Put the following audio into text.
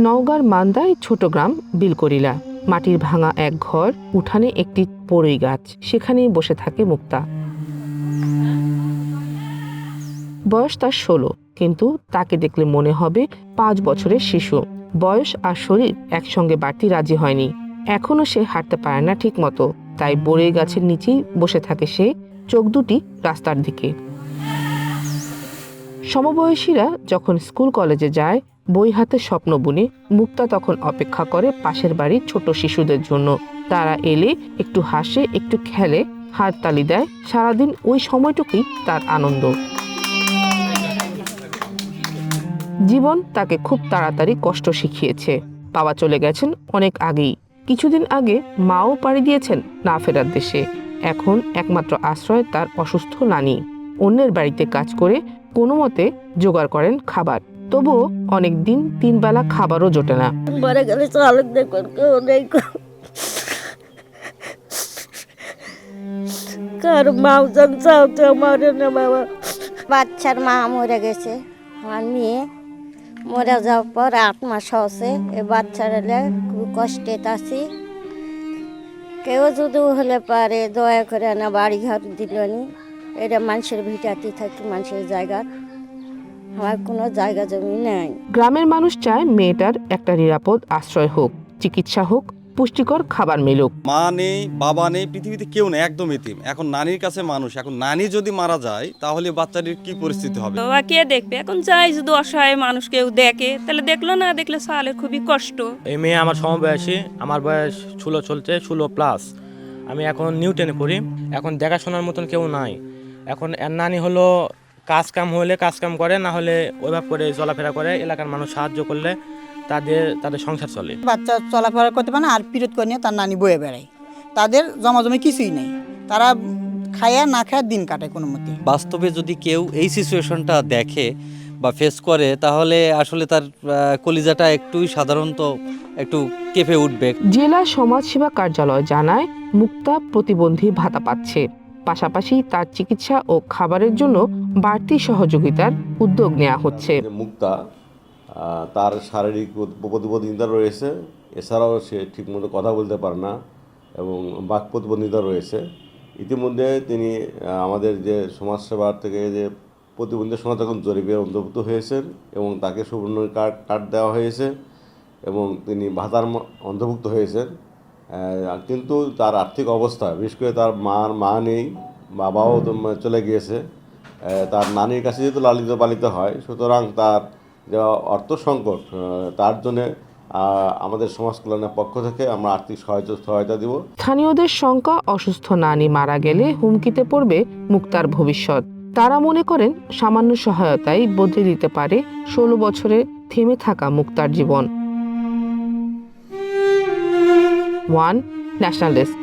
নওগাঁর মান্দায় ছোট গ্রাম বিলকরিলা। মাটির ভাঙা এক ঘর, উঠানে একটি বড়ই গাছ, সেখানেই বসে থাকে মুক্তা। বয়স তার 16, কিন্তু তাকে দেখলে মনে হবে 5 বছরের শিশু। বয়স আর শরীর একসঙ্গে বাড়তি রাজি হয়নি। এখনো সে হাঁটতে পারে না ঠিক মতো, তাই বড়ই গাছের নিচেই বসে থাকে সে, চোখ দুটি রাস্তার দিকে। সমবয়সীরা যখন স্কুল কলেজে যায়, বই হাতে স্বপ্ন বুনে, মুক্তা তখন অপেক্ষা করে পাশের বাড়ির ছোট শিশুদের জন্য। তারা এলে একটু হাসে, একটু খেলে, হাততালি দেয়। সারাদিন ওই সময়টুকুই তার আনন্দ। জীবন তাকে খুব তাড়াতাড়ি কষ্ট শিখিয়েছে। বাবা চলে গেছেন অনেক আগেই। কিছুদিন আগে মাও পাড়ি দিয়েছেন না ফেরার দেশে। এখন একমাত্র আশ্রয় তার অসুস্থ নানি। অন্যের বাড়িতে কাজ করে কোনো মতে জোগাড় করেন খাবার। তবুও অনেক দিন 3 বেলা খাবারও জোটে না। বাচ্চার মা মরে গেছে, আমার মেয়ে মরে যাওয়ার পর 8 মাস হচ্ছে। এই বাচ্চারা খুব কষ্টে আছি। কেউ যদি হলে পারে দয়া করে না বাড়ি ঘর দিলনি। এটা মানুষের ভিটাতে থাকি, মানুষের জায়গা, আমার কোনো জায়গা জমি নেই। গ্রামের মানুষ চায় মেয়েটার একটা নিরাপদ আশ্রয় হোক, চিকিৎসা হোক, পুষ্টিকর খাবার মিলুক। মা নেই, বাবা নেই, পৃথিবীতে কেউ নেই, একদম এতিম। এখন নানির কাছে মানুষ। এখন নানি যদি মারা যায় তাহলে বাচ্চাটির কি পরিস্থিতি হবে? বাবা কে দেখবে? এখন চাই যদি অসহায় মানুষ কেউ দেখে, তাহলে দেখলো, না দেখলে সালে খুবই কষ্ট। এই মেয়ে আমার সমবয়সী, আমার বয়স 16 চলছে, 16+। আমি এখন নিউটেনে পড়ি। এখন দেখাশোনার মতন কেউ নাই। এখন এর নানি হলো কাজ কাম হলে কাজ কাম করে, না হলে ওইভাবে করে চলাফেরা করে। এলাকার মানুষ সাহায্য করলে তাদের সংসার চলে। বাচ্চা চলাফেরা করতে পারে না, আর পিরিয়ড করে নিয়ে তার নানি বয়ে বেড়ায়। তাদের জমাজমি কিছুই নেই, তারা খায়া না খায় দিন কাটায় কোনো মতে। বাস্তবে যদি কেউ এই সিচুয়েশনটা দেখে বা ফেস করে, তাহলে আসলে তার কলিজাটা সাধারণত একটু কেঁপে উঠবে। জেলা সমাজসেবা কার্যালয় জানায়, মুক্তা প্রতিবন্ধী ভাতা পাচ্ছে। পাশাপাশি তার চিকিৎসা ও খাবারের জন্য বাড়তি সহযোগিতার উদ্যোগ নেওয়া হচ্ছে। মুক্তা তার শারীরিক প্রতিবন্ধিতা রয়েছে, এছাড়াও সে ঠিকমতো কথা বলতে পারে না এবং বাক প্রতিবন্ধিতা রয়েছে। ইতিমধ্যে তিনি আমাদের যে সমাজসেবার থেকে যে প্রতিবন্ধী সনাতন জরিপে অন্তর্ভুক্ত হয়েছেন এবং তাকে সুবর্ণ কার্ড দেওয়া হয়েছে এবং তিনি ভাতার অন্তর্ভুক্ত হয়েছেন। কিন্তু তার আর্থিক অবস্থা, বিশেষ করে তার মা নেই, বাবাও চলে গিয়েছে। তার নানির কাছে যেহেতু লালিত পালিত হয়, সুতরাং তার যে অর্থ সংকট, তার জন্যে আমাদের সমাজ কল্যাণের পক্ষ থেকে আমরা আর্থিক সহায়তা দিব। স্থানীয়দের শঙ্কা, অসুস্থ নানি মারা গেলে হুমকিতে পড়বে মুক্তার ভবিষ্যৎ। তারা মনে করেন সামান্য সহায়তাই বদলে দিতে পারে 16 বছরে থেমে থাকা মুক্তার জীবন। One national desk.